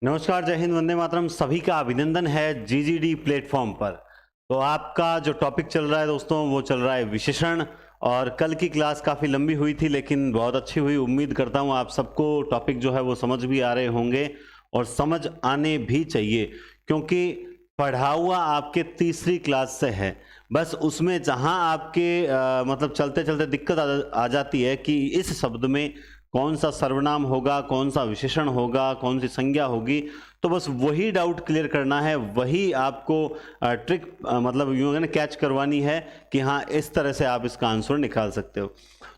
नमस्कार, जय हिंद, वंदे मातरम। सभी का अभिनंदन है जीजीडी प्लेटफॉर्म पर। तो आपका जो टॉपिक चल रहा है दोस्तों, वो चल रहा है विशेषण। और कल की क्लास काफ़ी लंबी हुई थी लेकिन बहुत अच्छी हुई। उम्मीद करता हूँ आप सबको टॉपिक जो है वो समझ भी आ रहे होंगे और समझ आने भी चाहिए, क्योंकि पढ़ा हुआ आपके तीसरी क्लास से है। बस उसमें जहाँ आपके मतलब चलते चलते दिक्कत आ जाती है कि इस शब्द में कौन सा सर्वनाम होगा, कौन सा विशेषण होगा, कौन सी संज्ञा होगी। तो बस वही डाउट क्लियर करना है, वही आपको ट्रिक मतलब यूँ है ना कैच करवानी है कि हाँ इस तरह से आप इसका आंसर निकाल सकते हो।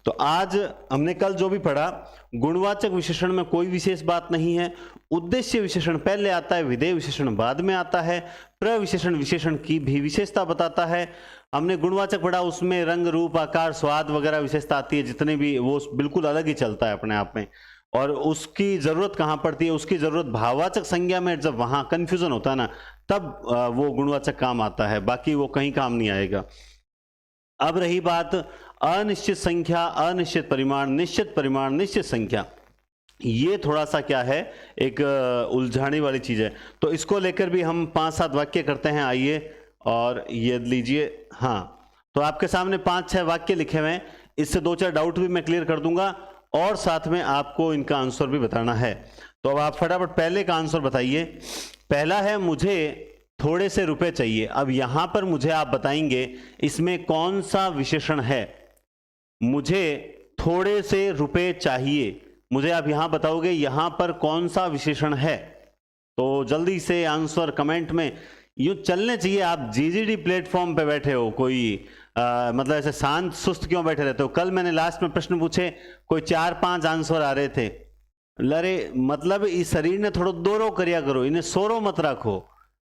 तो आज हमने कल जो भी पढ़ा, गुणवाचक विशेषण में कोई विशेष बात नहीं है। उद्देश्य विशेषण पहले आता है, विधेय विशेषण बाद में आता है। प्रविशेषण विशेषण की भी विशेषता बताता है। हमने गुणवाचक पढ़ा, उसमें रंग, रूप, आकार, स्वाद वगैरह विशेषता आती है, जितने भी वो बिल्कुल अलग ही चलता है अपने आप में। और उसकी जरूरत कहाँ पड़ती है? उसकी जरूरत भाववाचक संज्ञा में, जब वहां कंफ्यूजन होता है ना, तब वो गुणवाचक काम आता है, बाकी वो कहीं काम नहीं आएगा। अब रही बात अनिश्चित संख्या, अनिश्चित परिमाण, निश्चित परिमाण, निश्चित संख्या। ये थोड़ा सा क्या है, एक उलझाने वाली चीज है। तो इसको लेकर भी हम 5-7 वाक्य करते हैं। आइए और ये लीजिए। हाँ, तो आपके सामने 5-6 वाक्य लिखे हुए हैं। इससे 2-4 डाउट भी मैं क्लियर कर दूंगा और साथ में आपको इनका आंसर भी बताना है। तो अब आप फटाफट पहले का आंसर बताइए। पहला है, मुझे थोड़े से रुपए चाहिए। अब यहां पर मुझे आप बताएंगे इसमें कौन सा विशेषण है। मुझे थोड़े से रुपए चाहिए, मुझे आप यहां बताओगे यहां पर कौन सा विशेषण है। तो जल्दी से आंसर कमेंट में। यूं चलने चाहिए। आप जीजीडी प्लेटफॉर्म पे बैठे हो, कोई मतलब ऐसे शांत सुस्त क्यों बैठे रहते हो? कल मैंने लास्ट में प्रश्न पूछे, कोई 4-5 आंसर आ रहे थे। लरे मतलब इस शरीर ने थोड़ा दोरो करिया करो, इन्हें सोरो मत रखो,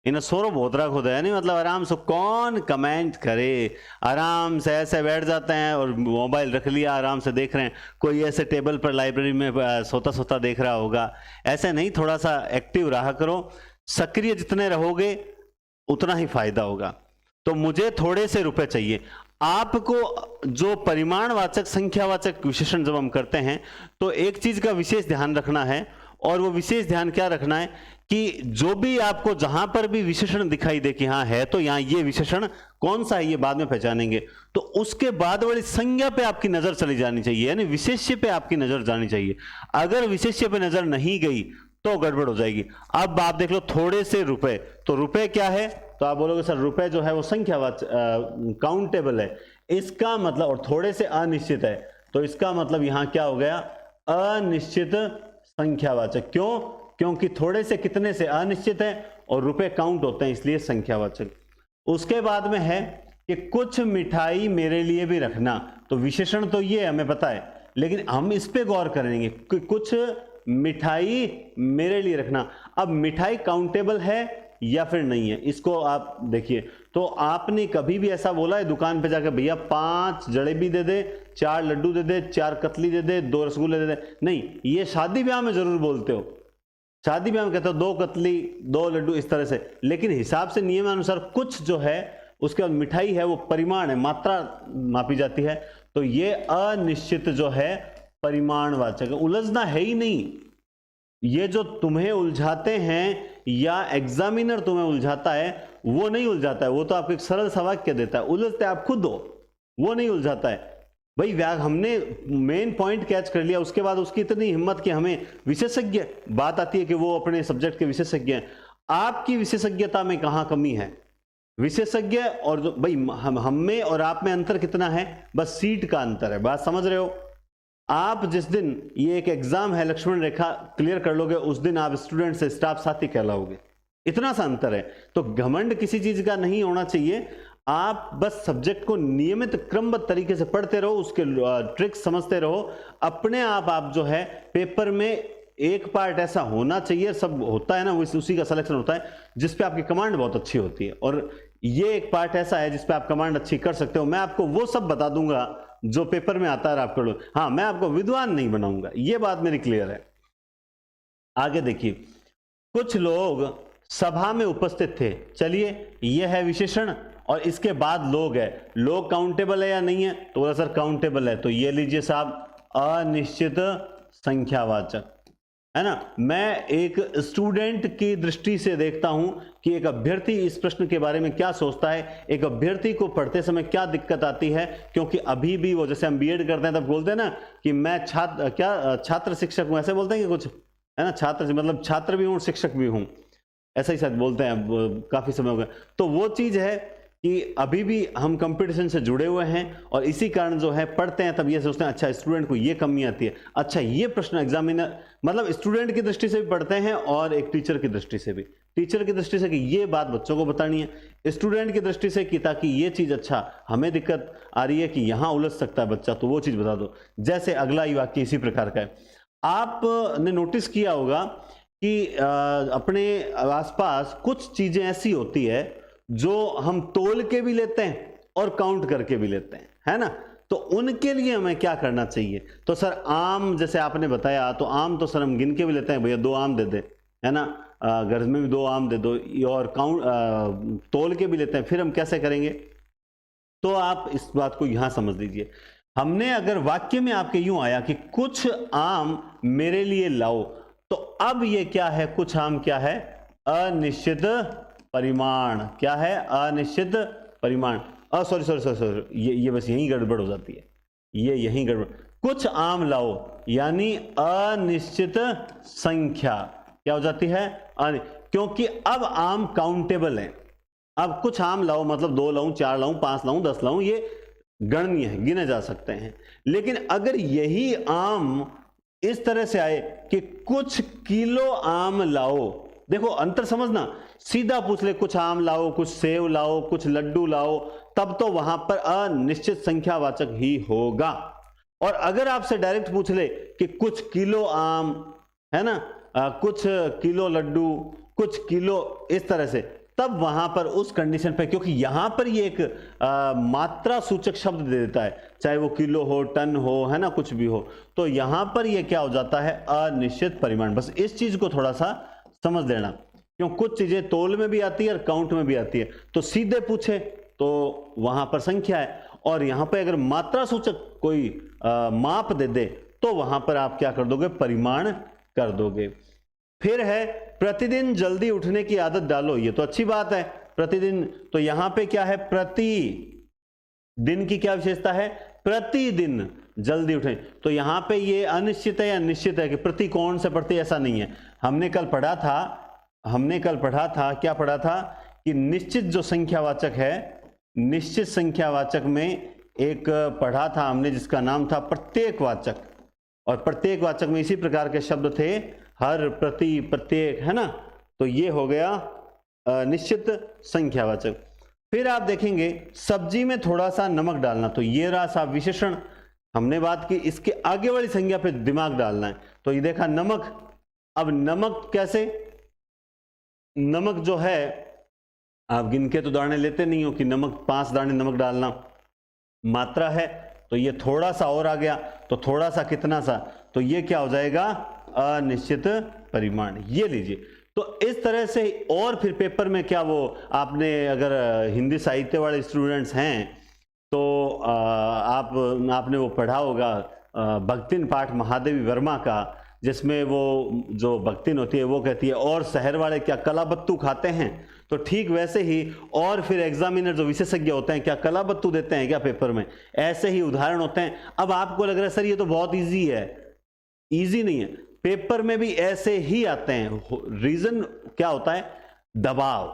इन्हें सोरो बहुत रखो। यानी मतलब आराम से कौन कमेंट करे, आराम से ऐसे बैठ जाते हैं और मोबाइल रख लिया, आराम से देख रहे हैं। कोई ऐसे टेबल पर लाइब्रेरी में सोता सोता देख रहा होगा, ऐसे नहीं। थोड़ा सा एक्टिव रहा करो। सक्रिय जितने रहोगे उतना ही फायदा होगा। तो मुझे थोड़े से रुपए चाहिए। आपको जो परिमाणवाचक, संख्यावाचक विशेषण जब हम करते हैं तो एक चीज का विशेष ध्यान रखना है। और वो विशेष ध्यान क्या रखना है कि जो भी आपको जहां पर भी विशेषण दिखाई दे कि हाँ है, तो यहां ये विशेषण कौन सा है ये बाद में पहचानेंगे, तो उसके बाद वाली संज्ञा पे आपकी नजर चली जानी चाहिए, यानी विशेष्य पे आपकी नजर जानी चाहिए। अगर विशेष्य पे नजर नहीं गई तो गड़बड़ हो जाएगी। अब आप देख लो, थोड़े से रुपए, तो रुपए क्या है? तो आप बोलोगे सर रुपए जो है वो संख्यावाचक काउंटेबल है, इसका मतलब। और थोड़े से अनिश्चित है, तो इसका मतलब यहां क्या हो गया? अनिश्चित संख्यावाचक। क्यों? क्योंकि थोड़े से कितने से अनिश्चित है और रुपए काउंट होते हैं, इसलिए संख्यावाचक। उसके बाद में है कि कुछ मिठाई मेरे लिए भी रखना। तो विशेषण तो ये हमें पता है, लेकिन हम इस पे गौर करेंगे कि कुछ मिठाई मेरे लिए रखना। अब मिठाई काउंटेबल है या फिर नहीं है, इसको आप देखिए। तो आपने कभी भी ऐसा बोला है दुकान पे जाकर, भैया 5 जलेबी दे दे, 4 लड्डू दे दे, 4 कतली दे दे, 2 रसगुल्ले दे दे? नहीं। ये शादी ब्याह में जरूर बोलते हो, शादी ब्याह में कहते हो 2 कतली 2 लड्डू, इस तरह से। लेकिन हिसाब से नियमानुसार कुछ जो है उसके बाद मिठाई है, वो परिमाण है, मात्रा मापी जाती है। तो ये अनिश्चित जो है परिमाणवाचक है, उलझना है ही नहीं। ये जो तुम्हें उलझाते हैं या एग्जामिनर तुम्हें उलझाता है, वो नहीं उलझाता है। वो तो आपको एक सरल सा वाक्य देता है, उलझते आप खुद हो, वो नहीं उलझाता है भाई। हमने मेन पॉइंट कैच कर लिया, उसके बाद उसकी इतनी हिम्मत कि हमें विशेषज्ञ, बात आती है कि वो अपने सब्जेक्ट के विशेषज्ञ हैं। आपकी विशेषज्ञता में कहां कमी है? विशेषज्ञ और जो भाई हम में और आप में अंतर कितना है? बस सीट का अंतर है। बात समझ रहे हो? आप जिस दिन ये एक एग्जाम है, लक्ष्मण रेखा क्लियर कर लोगे, उस दिन आप स्टूडेंट से स्टाफ साथी कहलाओगे। इतना सा अंतर है। तो घमंड किसी चीज का नहीं होना चाहिए। आप बस सब्जेक्ट को नियमित क्रमबद्ध तरीके से पढ़ते रहो, उसके ट्रिक्स समझते रहो। अपने आप जो है पेपर में एक पार्ट ऐसा होना चाहिए, सब होता है ना, वो उसी का सिलेक्शन होता है जिसपे आपकी कमांड बहुत अच्छी होती है। और ये एक पार्ट ऐसा है जिसपे आप कमांड अच्छी कर सकते हो। मैं आपको वो सब बता दूंगा जो पेपर में आता है आप कर लो। हाँ, मैं आपको विद्वान नहीं बनाऊंगा, ये बात मेरी क्लियर है। आगे देखिए, कुछ लोग सभा में उपस्थित थे। चलिए, यह है विशेषण और इसके बाद लोग है। लोग काउंटेबल है या नहीं है? तो बोला सर काउंटेबल है। तो ये लीजिए साहब, अनिश्चित संख्यावाचक। है ना। मैं एक स्टूडेंट की दृष्टि से देखता हूं कि एक अभ्यर्थी इस प्रश्न के बारे में क्या सोचता है, एक अभ्यर्थी को पढ़ते समय क्या दिक्कत आती है, क्योंकि अभी भी वो, जैसे हम बीएड करते हैं तब बोलते हैं ना कि मैं छात्र शिक्षक हूं, ऐसे बोलते हैं कि कुछ, है ना, छात्र मतलब छात्र भी हूं शिक्षक भी हूं, ऐसा ही शायद बोलते हैं, अब काफी समय हो गया। तो वो चीज है कि अभी भी हम कंपटीशन से जुड़े हुए हैं और इसी कारण जो है पढ़ते हैं तब ये सोचते हैं अच्छा स्टूडेंट को ये कमी आती है, अच्छा ये प्रश्न एग्जामिनर, मतलब स्टूडेंट की दृष्टि से भी पढ़ते हैं और एक टीचर की दृष्टि से भी, टीचर की दृष्टि से कि ये बात बच्चों को बतानी है, स्टूडेंट की दृष्टि से कि ताकि ये चीज, अच्छा हमें दिक्कत आ रही है कि यहां उलझ सकता है बच्चा तो वो चीज बता दो। जैसे अगला ही वाक्य इसी प्रकार का है, आपने नोटिस किया होगा कि अपने आसपास कुछ चीजें ऐसी होती है जो हम तोल के भी लेते हैं और काउंट करके भी लेते हैं, है ना। तो उनके लिए हमें क्या करना चाहिए, तो सर आम जैसे आपने बताया, तो आम तो सर हम गिन के भी लेते हैं, भैया 2 आम दे दे, है ना, घर में भी 2 आम दे दो, और काउंट तोल के भी लेते हैं, फिर हम कैसे करेंगे। तो आप इस बात को यहां समझ लीजिए, हमने अगर वाक्य में आपके यूं आया कि कुछ आम मेरे लिए लाओ, तो अब ये क्या है, कुछ आम क्या है, अनिश्चित परिमाण, क्या है, अनिश्चित परिमाण, सॉरी सॉरी सॉरी सॉरी, ये बस यही गड़बड़ हो जाती है, ये यही गड़बड़, कुछ आम लाओ यानी अनिश्चित संख्या क्या हो जाती है, क्योंकि अब आम काउंटेबल है, अब कुछ आम लाओ मतलब 2 लाऊं, 4 लाऊं, 5 लाऊं, 10 लाऊं, ये गणनीय है, गिने जा सकते हैं। लेकिन अगर यही आम इस तरह से आए कि कुछ किलो आम लाओ, देखो अंतर समझना, सीधा पूछ ले कुछ आम लाओ, कुछ सेव लाओ, कुछ लड्डू लाओ, तब तो वहां पर अनिश्चित संख्यावाचक ही होगा। और अगर आपसे डायरेक्ट पूछ ले कि कुछ किलो आम, है ना, कुछ किलो लड्डू, कुछ किलो, इस तरह से, तब वहां पर उस कंडीशन पे, क्योंकि यहां पर ये एक मात्रा सूचक शब्द दे देता है, चाहे वो किलो हो, टन हो, है ना, कुछ भी हो, तो यहां पर ये क्या हो जाता है, अनिश्चित परिमाण। बस इस चीज को थोड़ा सा समझ लेना, क्यों कुछ चीजें तोल में भी आती है और काउंट में भी आती है, तो सीधे पूछे तो वहां पर संख्या है, और यहां पे अगर मात्रा सूचक कोई माप दे दे तो वहां पर आप क्या कर दोगे, परिमाण कर दोगे। फिर है प्रतिदिन जल्दी उठने की आदत डालो, ये तो अच्छी बात है, प्रतिदिन, तो यहां पे क्या है, प्रति दिन की क्या विशेषता है, प्रतिदिन जल्दी उठें, तो यहां पे ये अनिश्चित है या निश्चित है कि प्रति कौन से प्रति, ऐसा नहीं है। हमने कल पढ़ा था, क्या पढ़ा था कि निश्चित जो संख्यावाचक है, निश्चित संख्यावाचक में एक पढ़ा था हमने जिसका नाम था प्रत्येकवाचक, और प्रत्येकवाचक में इसी प्रकार के शब्द थे, हर, प्रति, प्रत्येक, है ना, तो ये हो गया निश्चित संख्यावाचक। फिर आप देखेंगे सब्जी में थोड़ा सा नमक डालना, तो ये रहा सा विशेषण, हमने बात की, इसके आगे वाली संज्ञा पे दिमाग डालना है, तो ये देखा नमक। अब नमक कैसे, नमक जो है आप गिन के तो दाने लेते नहीं हो कि नमक 5 दाने नमक डालना, मात्रा है, तो ये थोड़ा सा और आ गया, तो थोड़ा सा कितना सा, तो ये क्या हो जाएगा, अनिश्चित परिमाण, ये लीजिए। तो इस तरह से, और फिर पेपर में क्या, वो आपने अगर हिंदी साहित्य वाले स्टूडेंट्स हैं तो आपने वो पढ़ा होगा भक्तिन पाठ महादेवी वर्मा का, जिसमें वो जो भक्तिन होती है वो कहती है और शहर वाले क्या कलाबत्तू खाते हैं, तो ठीक वैसे ही, और फिर एग्जामिनर जो विशेषज्ञ होते हैं क्या कलाबत्तू देते हैं क्या पेपर में, ऐसे ही उदाहरण होते हैं। अब आपको लग रहा है सर ये तो बहुत इजी है, इजी नहीं है, पेपर में भी ऐसे ही आते हैं। रीजन क्या होता है, दबाव,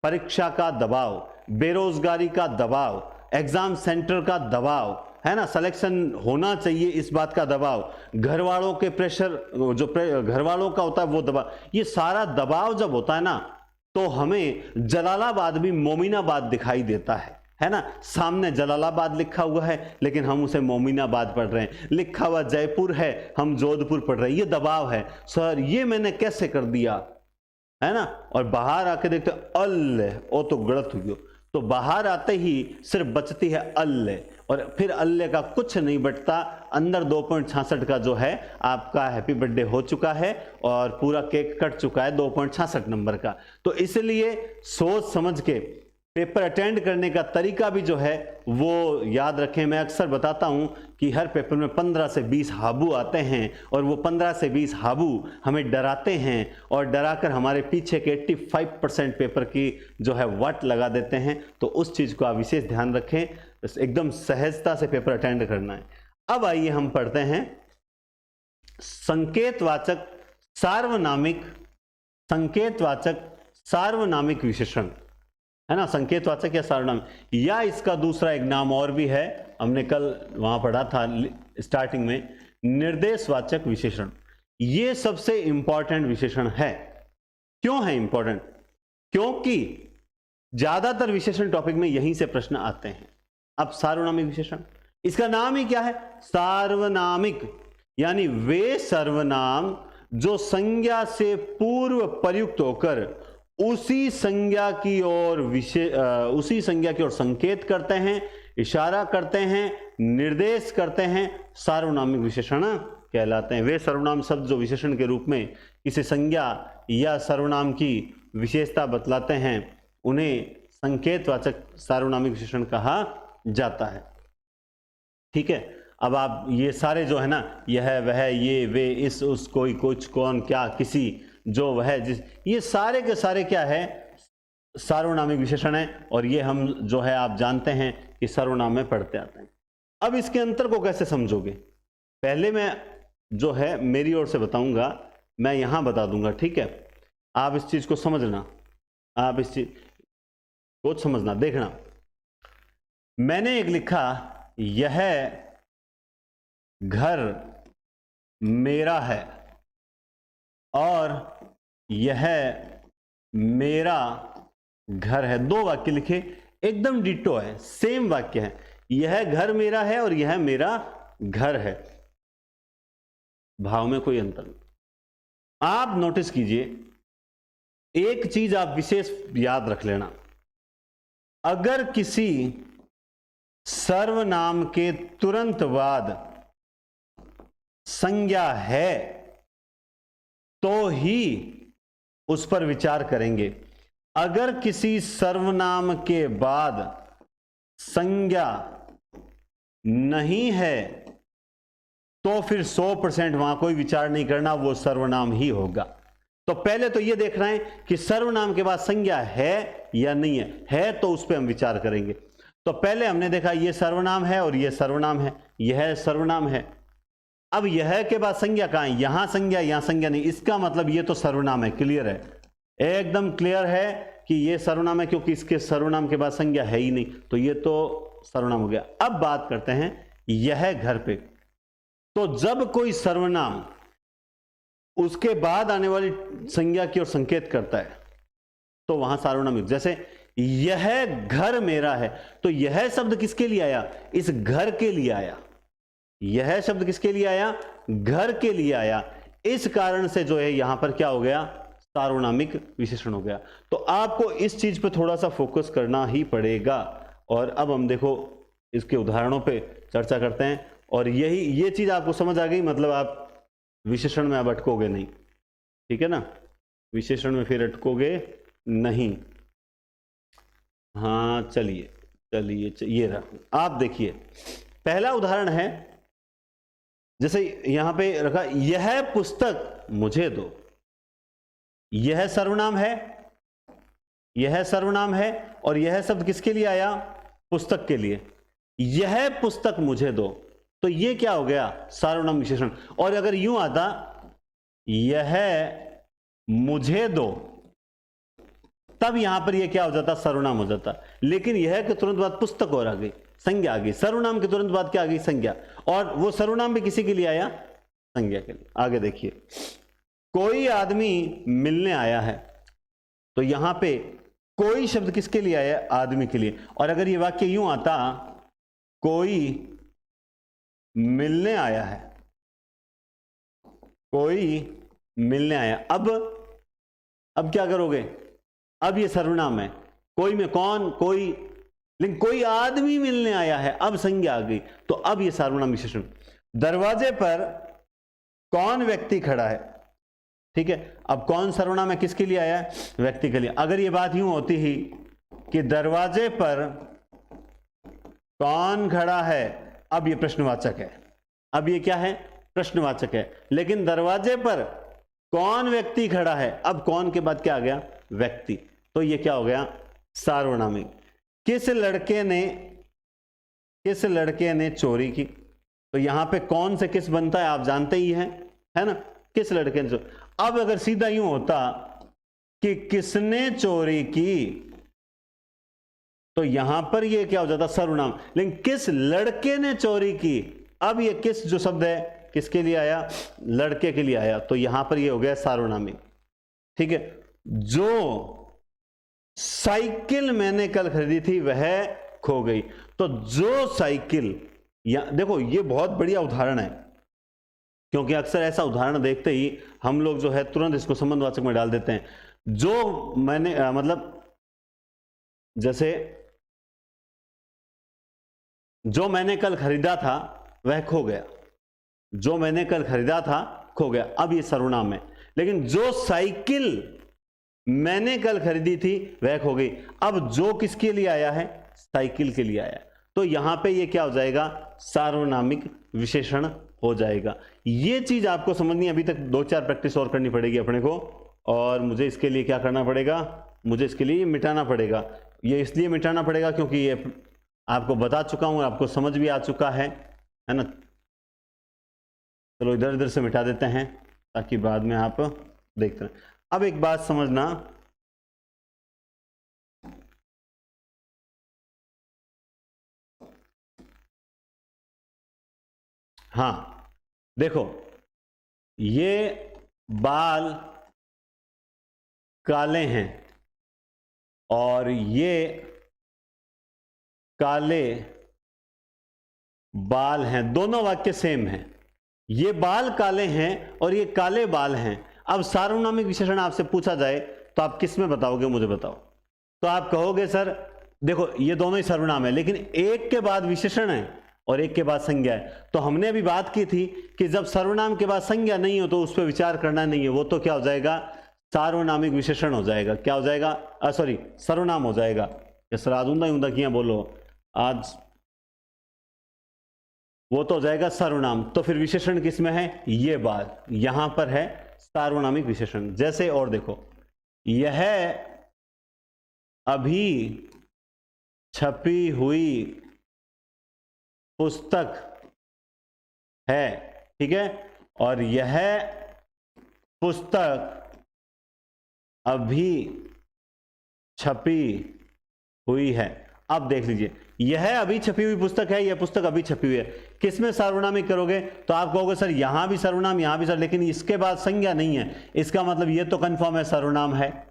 परीक्षा का दबाव, बेरोजगारी का दबाव, एग्जाम सेंटर का दबाव, है ना, सिलेक्शन होना चाहिए इस बात का दबाव, घर वालों के प्रेशर, जो घर वालों का होता है वो दबाव, ये सारा दबाव जब होता है ना, तो हमें जलालाबाद भी मोमिनाबाद दिखाई देता है ना, सामने जलालाबाद लिखा हुआ है लेकिन हम उसे मोमिनाबाद पढ़ रहे हैं, लिखा हुआ जयपुर है हम जोधपुर पढ़ रहे हैं, ये दबाव है। सर ये मैंने कैसे कर दिया, है ना, और बाहर आके देखते अल्ले, ओ तो गलत हुई, तो बाहर आते ही सिर्फ बचती है अल्ले, और फिर अल्ले का कुछ नहीं बचता, अंदर 2.66 का जो है आपका हैप्पी बर्थडे हो चुका है और पूरा केक कट चुका है 2.66 नंबर का। तो इसलिए सोच समझ के पेपर अटेंड करने का तरीका भी जो है वो याद रखें। मैं अक्सर बताता हूं कि हर पेपर में 15 से 20 हाबू आते हैं और वो 15 से 20 हाबू हमें डराते हैं और डराकर हमारे पीछे के 85% पेपर की जो है वट लगा देते हैं। तो उस चीज़ को आप विशेष ध्यान रखें, एकदम सहजता से पेपर अटेंड करना है। अब आइए हम पढ़ते हैं संकेतवाचक सार्वनामिक विशेषण, है ना। संकेतवाचक या सार्वनामिक, या इसका दूसरा एक नाम और भी है, हमने कल वहां पढ़ा था स्टार्टिंग में, निर्देशवाचक विशेषण। ये सबसे इंपॉर्टेंट विशेषण है। क्यों है इंपॉर्टेंट? क्योंकि ज्यादातर विशेषण टॉपिक में यहीं से प्रश्न आते हैं। अब सार्वनामिक विशेषण, इसका नाम ही क्या है? सार्वनामिक, यानी वे सर्वनाम जो संज्ञा से पूर्व प्रयुक्त होकर उसी संज्ञा की ओर संकेत करते हैं, इशारा करते हैं, निर्देश करते हैं, सार्वनामिक विशेषण कहलाते हैं। वे सर्वनाम शब्द जो विशेषण के रूप में किसी संज्ञा या सर्वनाम की विशेषता बतलाते हैं, उन्हें संकेतवाचक सार्वनामिक विशेषण कहा जाता है। ठीक है। अब आप ये सारे जो है ना, यह, वह, ये, वे, इस, उस, कोई, कुछ, कौन, क्या, किसी, जो, वह, जिस, ये सारे के सारे क्या है? सार्वनामिक विशेषण है। और ये हम जो है आप जानते हैं कि सर्वनाम में पढ़ते आते हैं। अब इसके अंतर को कैसे समझोगे? पहले मैं जो है मेरी ओर से बताऊंगा, मैं यहां बता दूंगा, ठीक है। आप इस चीज को समझना, आप इस चीज को समझना, देखना। मैंने एक लिखा, यह घर मेरा है और यह मेरा घर है। दो वाक्य लिखे, एकदम डिट्टो है, सेम वाक्य है। यह घर मेरा है और यह मेरा घर है, भाव में कोई अंतर नहीं। आप नोटिस कीजिए, एक चीज आप विशेष याद रख लेना, अगर किसी सर्वनाम के तुरंत बाद संज्ञा है तो ही उस पर विचार करेंगे। अगर किसी सर्वनाम के बाद संज्ञा नहीं है तो फिर 100% वहां कोई विचार नहीं करना, वो सर्वनाम ही होगा। तो पहले तो ये देखना है कि सर्वनाम के बाद संज्ञा है या नहीं है तो उस पर हम विचार करेंगे। तो पहले हमने देखा ये सर्वनाम है और ये सर्वनाम है, यह सर्वनाम है। अब यह के बाद संज्ञा कहां है? यहां संज्ञा, यहां संज्ञा नहीं। इसका मतलब ये तो सर्वनाम है, क्लियर है, एकदम क्लियर है कि ये सर्वनाम है, क्योंकि इसके सर्वनाम के बाद संज्ञा है ही नहीं, तो ये तो सर्वनाम हो गया। अब बात करते हैं यह घर पे। तो जब कोई सर्वनाम उसके बाद आने वाली संज्ञा की ओर संकेत करता है तो वहां सार्वनामिक। जैसे यह घर मेरा है, तो यह शब्द किसके लिए आया? इस घर के लिए आया। यह शब्द किसके लिए आया? घर के लिए आया। इस कारण से जो है यहां पर क्या हो गया? सार्वनामिक विशेषण हो गया। तो आपको इस चीज पे थोड़ा सा फोकस करना ही पड़ेगा। और अब हम देखो इसके उदाहरणों पे चर्चा करते हैं, और ये चीज आपको समझ आ गई, मतलब आप विशेषण में अब अटकोगे नहीं, ठीक है ना, विशेषण में फिर अटकोगे नहीं। हाँ चलिए ये रहा। आप देखिए पहला उदाहरण है, जैसे यहां पे रखा, यह पुस्तक मुझे दो। यह सर्वनाम है, यह सर्वनाम है, और यह शब्द किसके लिए आया? पुस्तक के लिए। यह पुस्तक मुझे दो, तो ये क्या हो गया? सर्वनाम विशेषण। और अगर यूं आता, यह मुझे दो, तब यहां पर यह क्या हो जाता? सर्वनाम हो जाता। लेकिन यह के तुरंत बाद पुस्तक और आ गई, संज्ञा आ गई। सर्वनाम के तुरंत बाद क्या आ गई? संज्ञा। और वो सर्वनाम भी किसी के लिए आया? संज्ञा के लिए। आगे देखिए, कोई आदमी मिलने आया है, तो यहां पे कोई शब्द किसके लिए आया? आदमी के लिए। और अगर ये वाक्य यूं आता, कोई मिलने आया है, कोई मिलने आया, अब क्या करोगे? अब ये सर्वनाम है, कोई में कौन? कोई, लेकिन कोई आदमी मिलने आया है, अब संज्ञा आ गई, तो अब ये सर्वनाम विशेषण। दरवाजे पर कौन व्यक्ति खड़ा है, ठीक है। अब कौन सर्वनाम है, किसके लिए आया है? व्यक्ति के लिए। अगर ये बात यूं होती ही, कि दरवाजे पर कौन खड़ा है। अब ये प्रश्नवाचक है, अब ये क्या है, प्रश्नवाचक है। लेकिन दरवाजे पर कौन व्यक्ति खड़ा है, अब कौन के बाद क्या आ गया, व्यक्ति, तो ये क्या हो गया, सार्वनामिक। किस लड़के ने चोरी की, तो यहां पे कौन से किस बनता है आप जानते ही हैं, है ना, किस लड़के ने चोरी। अब अगर सीधा यूं होता कि किसने चोरी की, तो यहां पर ये क्या हो जाता, सर्वनाम। लेकिन किस लड़के ने चोरी की, अब ये किस जो शब्द है किसके लिए आया, लड़के के लिए आया, तो यहां पर ये हो गया सार्वनामिक। ठीक है। जो साइकिल मैंने कल खरीदी थी वह खो गई, तो जो साइकिल, देखो ये बहुत बढ़िया उदाहरण है, क्योंकि अक्सर ऐसा उदाहरण देखते ही हम लोग जो है तुरंत इसको संबंधवाचक में डाल देते हैं। जो मैंने मतलब जैसे जो मैंने कल खरीदा था वह खो गया, जो मैंने कल खरीदा था खो गया, अब ये सर्वनाम है। लेकिन जो साइकिल मैंने कल खरीदी थी वह खो गई, अब जो किसके लिए आया है, साइकिल के लिए आया, तो यहां पे ये क्या हो जाएगा, सार्वनामिक विशेषण हो जाएगा। ये चीज आपको समझनी, अभी तक 2-4 प्रैक्टिस और करनी पड़ेगी अपने को, और मुझे इसके लिए क्या करना पड़ेगा, मुझे इसके लिए मिटाना पड़ेगा। ये इसलिए मिटाना पड़ेगा क्योंकि ये आपको बता चुका हूं, आपको समझ भी आ चुका है ना। चलो इधर इधर से मिटा देते हैं ताकि बाद में आप देखते रहें। अब एक बात समझना, हाँ देखो, ये बाल काले हैं और ये काले बाल हैं, दोनों वाक्य सेम हैं। ये बाल काले हैं और ये काले बाल हैं। अब सार्वनामिक विशेषण आपसे पूछा जाए तो आप किस में बताओगे, मुझे बताओ। तो आप कहोगे सर देखो ये दोनों ही सर्वनाम है, लेकिन एक के बाद विशेषण है और एक के बाद संज्ञा है। तो हमने अभी बात की थी कि जब सर्वनाम के बाद संज्ञा नहीं हो तो उस पर विचार करना नहीं है, वो तो क्या हो जाएगा, सार्वनामिक विशेषण हो जाएगा। क्या हो जाएगा, सॉरी सर्वनाम हो जाएगा। सर आज ऊंदा किया बोलो, आज वो तो हो जाएगा सर्वनाम। तो फिर विशेषण किसमें है, ये बात यहां पर है सार्वनामिक विशेषण। जैसे और देखो, यह अभी छपी हुई पुस्तक है, ठीक है, और यह पुस्तक अभी छपी हुई है। अब देख लीजिए, यह अभी छपी हुई पुस्तक है, यह पुस्तक अभी छपी हुई है, किसमें सार्वनामिक करोगे, तो आप कहोगे सर यहां भी सर्वनाम यहां भी सर, लेकिन इसके बाद संज्ञा नहीं है, इसका मतलब ये तो कंफर्म है सर्वनाम है,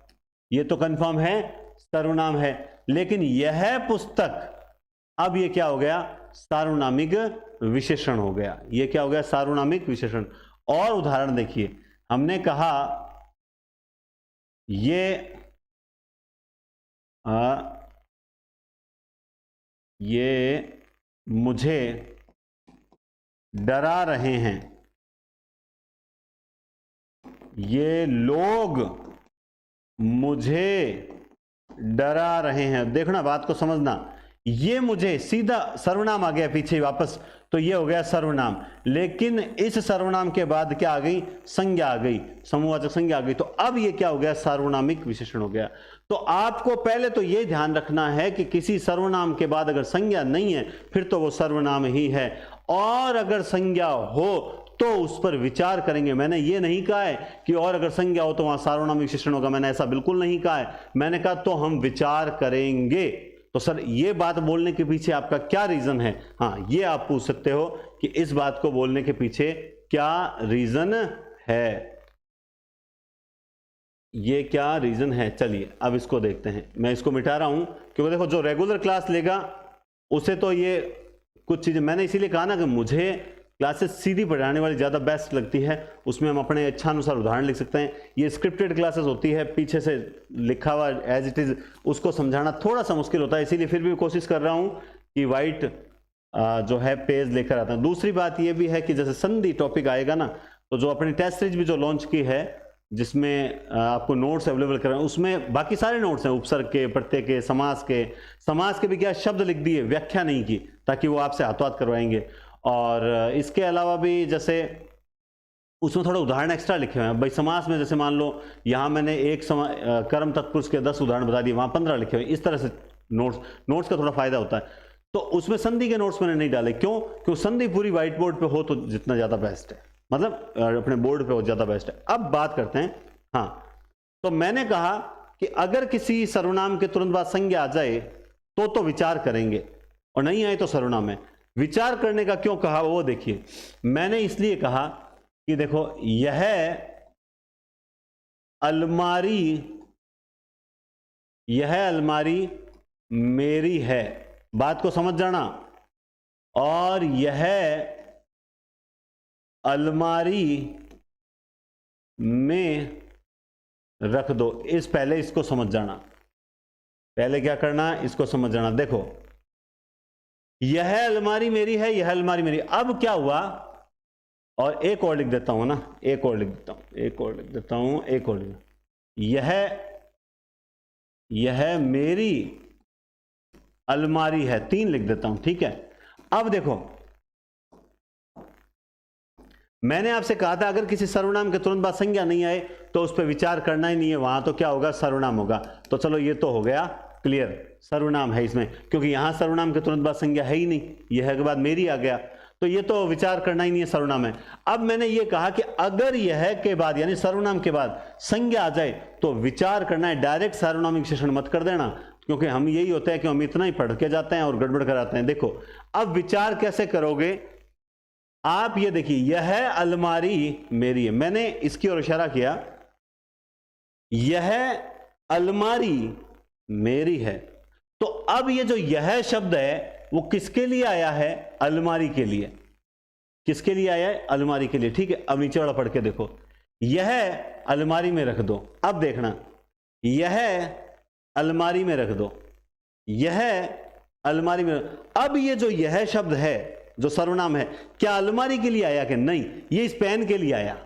ये तो कंफर्म है सर्वनाम है। लेकिन यह पुस्तक, अब ये क्या हो गया, सार्वनामिक विशेषण हो गया। ये क्या हो गया, सार्वनामिक विशेषण। और उदाहरण देखिए, हमने कहा ये मुझे डरा रहे हैं, ये लोग मुझे डरा रहे हैं। देखना बात को समझना, ये मुझे सीधा सर्वनाम आ गया पीछे वापस, तो ये हो गया सर्वनाम। लेकिन इस सर्वनाम के बाद क्या आ गई, संज्ञा आ गई, समूहवाचक संज्ञा आ गई, तो अब ये क्या हो गया, सार्वनामिक विशेषण हो गया। तो आपको पहले तो ये ध्यान रखना है कि किसी सर्वनाम के बाद अगर संज्ञा नहीं है फिर तो वो सर्वनाम ही है, और अगर संज्ञा हो तो उस पर विचार करेंगे। मैंने ये नहीं कहा है कि और अगर संज्ञा हो तो वहां सार्वनामिक विशेषण होगा, मैंने ऐसा बिल्कुल नहीं कहा है। मैंने कहा तो हम विचार करेंगे। तो सर ये बात बोलने के पीछे आपका क्या रीजन है, हाँ ये आप पूछ सकते हो कि इस बात को बोलने के पीछे क्या रीजन है, ये क्या रीजन है। चलिए अब इसको देखते हैं। मैं इसको मिटा रहा हूं क्योंकि देखो जो रेगुलर क्लास लेगा उसे तो ये कुछ चीजें, मैंने इसीलिए कहा ना कि मुझे क्लासेस सीधी पढ़ाने वाली ज़्यादा बेस्ट लगती है, उसमें हम अपने इच्छानुसार उदाहरण लिख सकते हैं। ये स्क्रिप्टेड क्लासेस होती है, पीछे से लिखा हुआ एज इट इज़, उसको समझाना थोड़ा सा मुश्किल होता है, इसीलिए फिर भी कोशिश कर रहा हूँ कि वाइट जो है पेज लेकर आता हूँ। दूसरी बात ये भी है कि जैसे संधि टॉपिक आएगा ना, तो जो अपनी टेस्ट सीरीज भी जो लॉन्च की है जिसमें आपको नोट्स अवेलेबल कर रहे हैं, उसमें बाकी सारे नोट्स हैं, उपसर्ग के, प्रत्यय के, समास के भी क्या शब्द लिख दिए, व्याख्या नहीं की, ताकि वो आपसे हाथों हाथ करवाएंगे। और इसके अलावा भी जैसे उसमें थोड़ा उदाहरण एक्स्ट्रा लिखे हुए हैं भाई। समास में जैसे मान लो यहाँ मैंने एक कर्म तत्पुरुष के 10 उदाहरण बता दिए, वहाँ 15 लिखे हुए। इस तरह से नोट्स का थोड़ा फायदा होता है। तो उसमें संधि के नोट्स मैंने नहीं डाले, क्यों? क्योंकि संधि पूरी व्हाइट बोर्ड पे हो तो जितना ज़्यादा बेस्ट है, मतलब अपने बोर्ड पे हो ज़्यादा बेस्ट है। अब बात करते हैं, हाँ, तो मैंने कहा कि अगर किसी सर्वनाम के तुरंत बाद संज्ञा आ जाए तो विचार करेंगे, और नहीं आए तो सर्वनाम है। विचार करने का क्यों कहा वो देखिए, मैंने इसलिए कहा कि देखो यह अलमारी मेरी है, बात को समझ जाना, और यह अलमारी में रख दो। पहले इसको समझ जाना, पहले क्या करना, इसको समझ जाना। देखो यह अलमारी मेरी है, यह अलमारी मेरी। अब क्या हुआ, और एक और लिख देता हूं ना, एक और लिख देता हूं। यह मेरी अलमारी है, 3 लिख देता हूं, ठीक है। अब देखो मैंने आपसे कहा था अगर किसी सर्वनाम के तुरंत बाद संज्ञा नहीं आए तो उस पर विचार करना ही नहीं है, वहां तो क्या होगा, सर्वनाम होगा। तो चलो ये तो हो गया क्लियर, सर्वनाम है इसमें, क्योंकि यहां सर्वनाम के तुरंत बाद संज्ञा है ही नहीं, यह के बाद मेरी आ गया, तो ये तो विचार करना ही नहीं है, सर्वनाम है। अब मैंने ये कहा कि अगर यह के बाद यानी सर्वनाम के बाद संज्ञा आ जाए तो विचार करना है, डायरेक्ट सर्वनामिक विशेषण मत कर देना, क्योंकि हम यही होता है कि हम इतना ही पढ़ के जाते हैं और गड़बड़ कराते हैं। देखो अब विचार कैसे करोगे आप, ये देखिए यह अलमारी मेरी है, मैंने इसकी ओर इशारा किया, यह अलमारी मेरी है। तो अब ये जो यह शब्द है वो किसके लिए आया है, अलमारी के लिए। किसके लिए आया है, अलमारी के लिए, ठीक है। अब नीचे वाला पढ़ के देखो, यह अलमारी में रख दो। अब देखना, यह अलमारी में रख दो, यह अलमारी में। अब ये जो यह शब्द है जो सर्वनाम है, क्या अलमारी के लिए आया कि नहीं, ये इस पेन के लिए आया,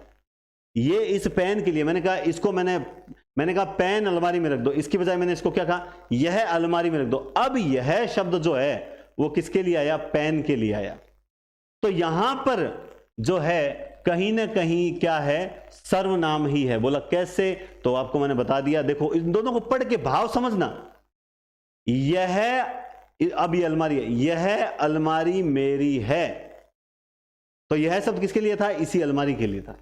ये इस पेन के लिए। मैंने कहा इसको मैंने कहा पेन अलमारी में रख दो, इसकी बजाय मैंने इसको क्या कहा, यह अलमारी में रख दो। अब यह शब्द जो है वो किसके लिए आया, पेन के लिए आया। तो यहां पर जो है कहीं ना कहीं क्या है, सर्वनाम ही है। बोला कैसे, तो आपको मैंने बता दिया। देखो इन दोनों को पढ़ के भाव समझना, यह अब ये अलमारी है, यह अलमारी मेरी है, तो यह शब्द किसके लिए था, इसी अलमारी के लिए था।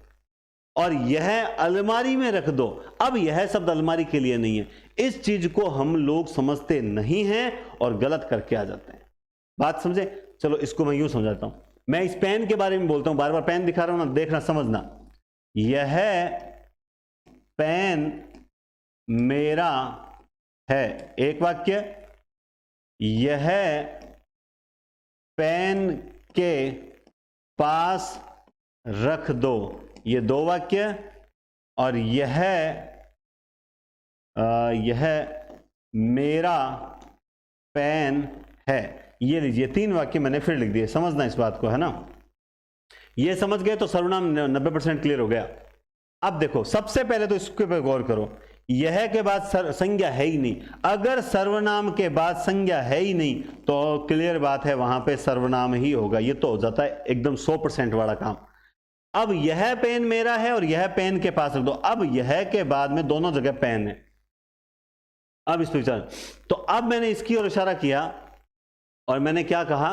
और यह अलमारी में रख दो, अब यह शब्द अलमारी के लिए नहीं है। इस चीज को हम लोग समझते नहीं हैं और गलत करके आ जाते हैं। बात समझे? चलो इसको मैं यूं समझाता हूं। मैं इस पेन के बारे में बोलता हूं, बार बार पेन दिखा रहा हूं ना, देखना समझना। यह पेन मेरा है, एक वाक्य। यह पेन के पास रख दो, ये 2 वाक्य। और यह मेरा पेन है, ये लीजिए 3 वाक्य मैंने फिर लिख दिए। समझना इस बात को, है ना। ये समझ गए तो सर्वनाम 90% क्लियर हो गया। अब देखो सबसे पहले तो इसके पे गौर करो, यह के बाद संज्ञा है ही नहीं। अगर सर्वनाम के बाद संज्ञा है ही नहीं तो क्लियर बात है वहां पे सर्वनाम ही होगा। ये तो हो जाता है एकदम 100% वाला काम। अब यह पेन मेरा है और यह पेन के पास रख दो। अब यह के बाद में दोनों जगह पेन है। अब इस पर विचार, तो अब मैंने इसकी ओर इशारा किया और मैंने क्या कहा,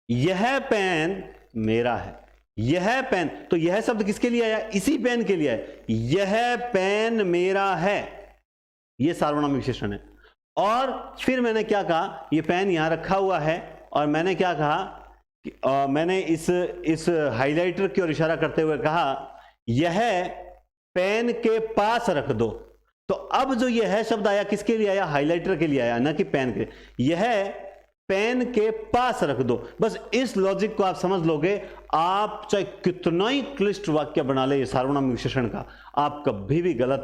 यह पेन मेरा है, यह पेन। तो यह शब्द किसके लिए आया, इसी पेन के लिए है। यह पेन मेरा है, यह सार्वनामिक विशेषण है। और फिर मैंने क्या कहा, यह पेन यहां रखा हुआ है और मैंने क्या कहा, मैंने इस हाइलाइटर की ओर इशारा करते हुए कहा, यह पेन के पास रख दो। तो अब जो यह शब्द आया किसके लिए आया, हाइलाइटर के लिए आया, ना कि पेन के। यह पेन के पास रख दो। बस इस लॉजिक को आप समझ लोगे, आप चाहे कितना ही क्लिष्ट वाक्य बना ले सार्वनामिक विशेषण का, आप कभी भी गलत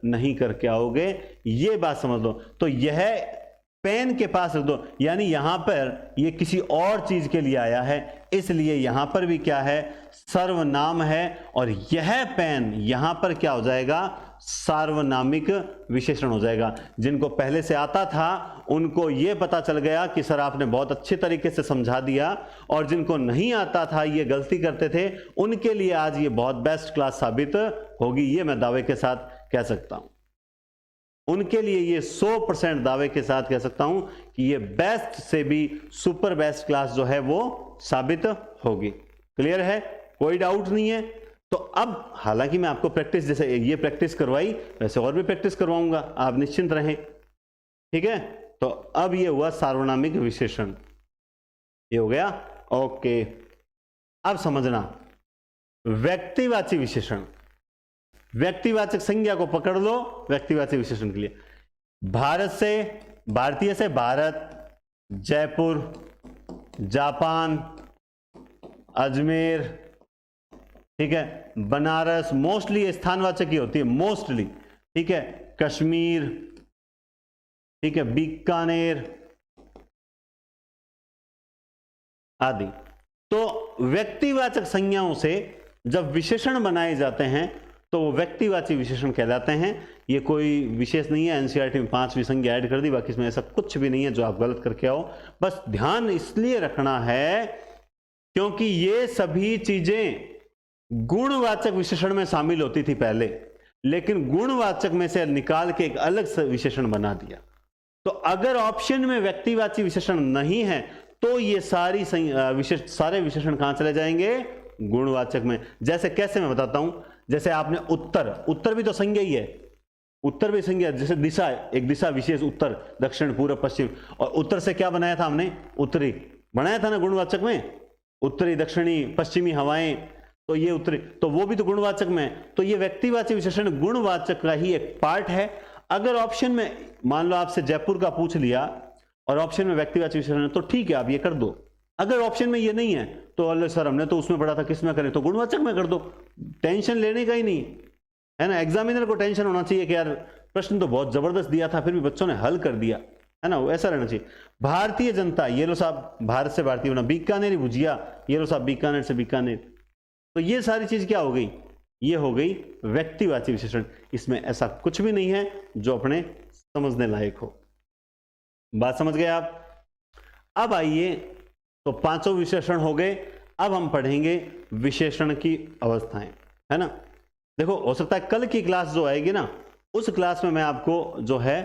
नहीं करके आओगे। ये बात समझ लो। तो यह पेन के पास रख दो, यानी यहां पर ये किसी और चीज के लिए आया है, इसलिए यहां पर भी क्या है, सर्वनाम है। और यह पेन यहां पर क्या हो जाएगा, सार्वनामिक विशेषण हो जाएगा। जिनको पहले से आता था उनको यह पता चल गया कि सर आपने बहुत अच्छे तरीके से समझा दिया, और जिनको नहीं आता था, ये गलती करते थे, उनके लिए आज ये बहुत बेस्ट क्लास साबित होगी। ये मैं दावे के साथ कह सकता हूं, उनके लिए ये 100% दावे के साथ कह सकता हूं कि ये बेस्ट से भी सुपर बेस्ट क्लास जो है वो साबित होगी। क्लियर है, कोई डाउट नहीं है। तो अब हालांकि मैं आपको प्रैक्टिस, जैसे ये प्रैक्टिस करवाई वैसे और भी प्रैक्टिस करवाऊंगा, आप निश्चिंत रहें, ठीक है। तो अब ये हुआ सार्वनामिक विशेषण, ये हो गया, ओके। अब समझना व्यक्तिवाची विशेषण, व्यक्तिवाचक संज्ञा को पकड़ लो व्यक्तिवाची विशेषण के लिए। भारत से, भारतीय से भारत, जयपुर, जापान, अजमेर, ठीक है, बनारस, मोस्टली ये स्थानवाचक ही होती है, मोस्टली, ठीक है, कश्मीर, ठीक है, बीकानेर आदि। तो व्यक्तिवाचक संज्ञाओं से जब विशेषण बनाए जाते हैं तो वो व्यक्तिवाची विशेषण कहलाते हैं। ये कोई विशेष नहीं है, एनसीईआरटी में 5वीं संज्ञा ऐड कर दी, बाकी इसमें ऐसा कुछ भी नहीं है जो आप गलत करके आओ। बस ध्यान इसलिए रखना है क्योंकि ये सभी चीजें गुणवाचक विशेषण में शामिल होती थी पहले, लेकिन गुणवाचक में से निकाल के एक अलग विशेषण बना दिया। तो अगर ऑप्शन में व्यक्तिवाची विशेषण नहीं है तो ये सारे विशेषण कहां चले जाएंगे, गुणवाचक में। जैसे कैसे, मैं बताता हूं। जैसे आपने उत्तर, उत्तर भी तो संज्ञा ही है, उत्तर भी संज्ञा। जैसे दिशा, एक दिशा विशेष, उत्तर, दक्षिण, पूर्व, पश्चिम, और उत्तर से क्या बनाया था हमने, उत्तरी बनाया था ना गुणवाचक में, उत्तरी, दक्षिणी, पश्चिमी हवाएं, तो ये उत्तरी, तो वो भी तो गुणवाचक में। तो ये व्यक्तिवाची विशेषण गुणवाचक का ही एक पार्ट है। अगर ऑप्शन में मान लो आपसे जयपुर का पूछ लिया और ऑप्शन में व्यक्तिवाची विशेषण है तो ठीक है, आप ये कर दो। अगर ऑप्शन में ये नहीं है तो अल्ले सर हमने तो उसमें पढ़ा था, किस में करें, तो गुणवाचक में कर दो। टेंशन लेने का ही नहीं है ना। एग्जामिनर को टेंशन होना चाहिए कि यार प्रश्न तो बहुत जबरदस्त दिया था फिर भी बच्चों ने हल कर दिया, है ना, ऐसा रहना चाहिए। भारतीय जनता, ये लो साहब भारत से भारतीय होना। बीकानेरी भुजिया, ये लो साहब बीकानेर से बीकानेर। तो ये सारी चीज क्या हो गई, ये हो गई व्यक्तिवाची विशेषण। इसमें ऐसा कुछ भी नहीं है जो अपने समझने लायक हो। बात समझ गए आप। अब आइए, तो पांचों विशेषण हो गए। अब हम पढ़ेंगे विशेषण की अवस्थाएं, है ना। देखो, हो सकता है कल की क्लास जो आएगी ना, उस क्लास में मैं आपको जो है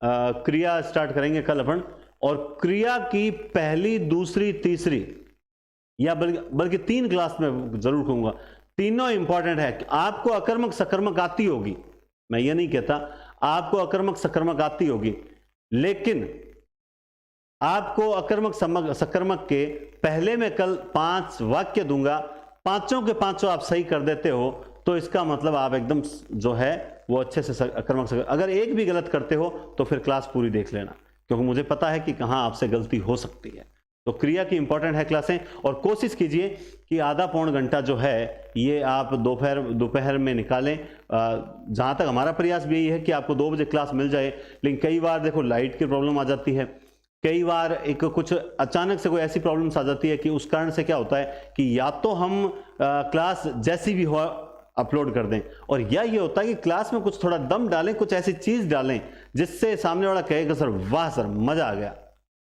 क्रिया स्टार्ट करेंगे कल अपन, और क्रिया की पहली, दूसरी, तीसरी, या बल्कि 3 क्लास में जरूर कहूंगा, तीनों इंपॉर्टेंट है। आपको अकर्मक सकर्मक आती होगी, मैं ये नहीं कहता आपको अकर्मक सकर्मक आती होगी, लेकिन आपको अकर्मक सकर्मक के पहले में कल 5 वाक्य दूंगा, पांचों के पांचों आप सही कर देते हो तो इसका मतलब आप एकदम जो है वो अच्छे से अकर्मक सकर्मक। अगर एक भी गलत करते हो तो फिर क्लास पूरी देख लेना, क्योंकि मुझे पता है कि कहां आपसे गलती हो सकती है। तो क्रिया की इंपॉर्टेंट है क्लासें, और कोशिश कीजिए कि आधा पौन घंटा जो है ये आप दोपहर में निकालें। जहां तक हमारा प्रयास भी यही है कि आपको 2 बजे क्लास मिल जाए, लेकिन कई बार देखो लाइट की प्रॉब्लम आ जाती है, कई बार एक कुछ अचानक से कोई ऐसी प्रॉब्लम्स आ जाती है कि उस कारण से क्या होता है कि या तो हम क्लास जैसी भी हो अपलोड कर दें, और या ये होता है कि क्लास में कुछ थोड़ा दम डालें, कुछ ऐसी चीज डालें जिससे सामने वाला कहेगा सर वाह सर मजा आ गया,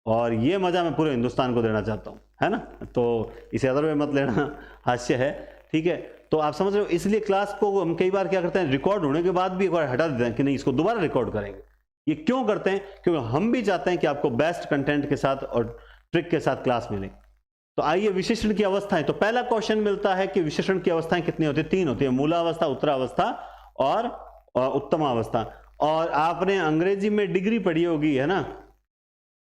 और ये मजा मैं पूरे हिंदुस्तान को देना चाहता हूं, है ना। तो इसे अदर में मत लेना, हास्य है, ठीक है। तो आप समझ रहे हो, इसलिए क्लास को हम कई बार क्या करते हैं, रिकॉर्ड होने के बाद भी एक बार हटा देते हैं कि नहीं इसको दोबारा रिकॉर्ड करेंगे। ये क्यों करते हैं, क्योंकि हम भी चाहते हैं कि आपको बेस्ट कंटेंट के साथ और ट्रिक के साथ क्लास मिले। तो आइए विशेषण की अवस्थाएं। तो पहला क्वेश्चन मिलता है कि विशेषण की अवस्थाएं कितनी होती है, 3 होती है, मूलावस्था, उत्तरावस्था और उत्तमावस्था। और आपने अंग्रेजी में डिग्री पढ़ी होगी, है ना,